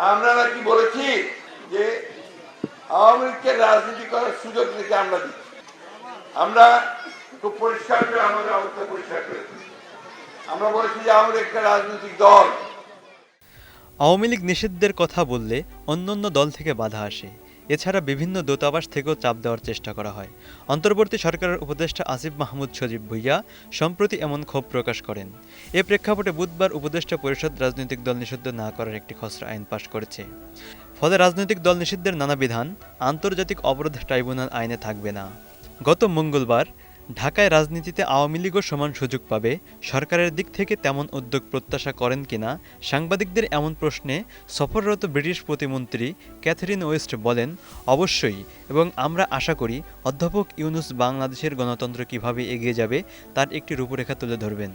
আমরা নাকি বলেছি যে আওয়ামী লীগকে রাজনীতি করার সুযোগ নাকি আমরা দিচ্ছি। আমরা খুব পরিষ্কার করে আমাদের অবস্থা পরিষ্কার করেছি। আমরা বলেছি যে আওয়ামী লীগ একটা রাজনৈতিক দল। আওয়ামী লীগ নিষিদ্ধের কথা বললে অন্যান্য দল থেকে বাধা আসে। এছাড়া বিভিন্ন দূতাবাস থেকেও চাপ দেওয়ার চেষ্টা করা হয়। অন্তর্বর্তী সরকারের উপদেষ্টা আসিফ মাহমুদ সজীব ভুইয়া সম্প্রতি এমন ক্ষোভ প্রকাশ করেন। এ প্রেক্ষাপটে বুধবার উপদেষ্টা পরিষদ রাজনৈতিক দল নিষিদ্ধ না করার একটি খসড়া আইন পাশ করেছে। ফলে রাজনৈতিক দল নিষিদ্ধের নানা বিধান আন্তর্জাতিক অপরাধ ট্রাইব্যুনাল আইনে থাকবে না। গত মঙ্গলবার ঢাকায় রাজনীতিতে আওয়ামী লীগও সমান সুযোগ পাবে, সরকারের দিক থেকে তেমন উদ্যোগ প্রত্যাশা করেন কিনা সাংবাদিকদের এমন প্রশ্নে সফররত ব্রিটিশ প্রতিমন্ত্রী ক্যাথরিন ওয়েস্ট বলেন, অবশ্যই, এবং আমরা আশা করি অধ্যাপক ইউনূস বাংলাদেশের গণতন্ত্র কিভাবে এগিয়ে যাবে তার একটি রূপরেখা তুলে ধরবেন।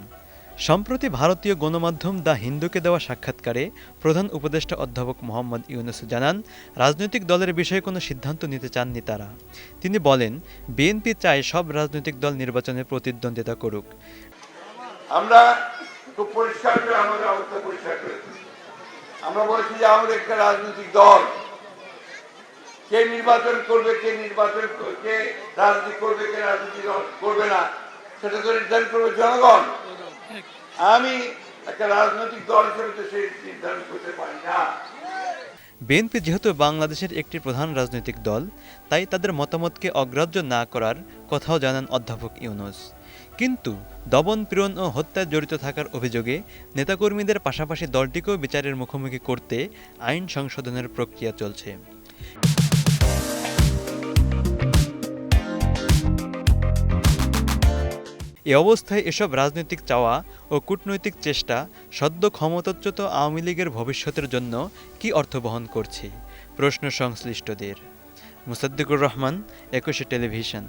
সম্প্রতি ভারতীয় গণমাধ্যম দ্য হিন্দুকে দেওয়া সাক্ষাৎকারে প্রধান উপদেষ্টা অধ্যাপক মোহাম্মদ ইউনূস জানান, রাজনৈতিক দলের বিষয়ে কোনো সিদ্ধান্ত নিতে চাননি তারা। তিনি বলেন, বিএনপি চায় সব রাজনৈতিক দল নির্বাচনে প্রতিদ্বন্দ্বিতা করুক। আমরা খুব পরিষ্কার করে আমাদের অবস্থা পরিষ্কার করেছি। আমরা বলেছি যে আওয়ামী লীগ একটা রাজনৈতিক দল। কে নির্বাচন করবে, কে রাজনীতি করবে, কে রাজনীতি করবে না, সেটা তো নির্ধারণ করবে জনগণ। আমি একটা রাজনৈতিক দল হিসেবে তো সেই নির্ধারণ করতে পারি না। বিএনপি যেহেতু বাংলাদেশের একটি প্রধান রাজনৈতিক দল, তাই তাদের মতামতকে অগ্রাহ্য না করার কথাও জানান অধ্যাপক ইউনূস। কিন্তু দমন-পীড়ন ও হত্যায় জড়িত থাকার অভিযোগে নেতাকর্মীদের পাশাপাশি দলটিকেও বিচারের মুখোমুখি করতে আইন সংশোধনের প্রক্রিয়া চলছে। এ অবস্থায় এসব রাজনৈতিক চাওয়া ও কূটনৈতিক চেষ্টা সদ্য ক্ষমতাচ্যুত আওয়ামী লীগের ভবিষ্যতের জন্য কী অর্থ বহন করছে, প্রশ্ন সংশ্লিষ্টদের। মুসাদ্দিকুর রহমান, ২১ টেলিভিশন।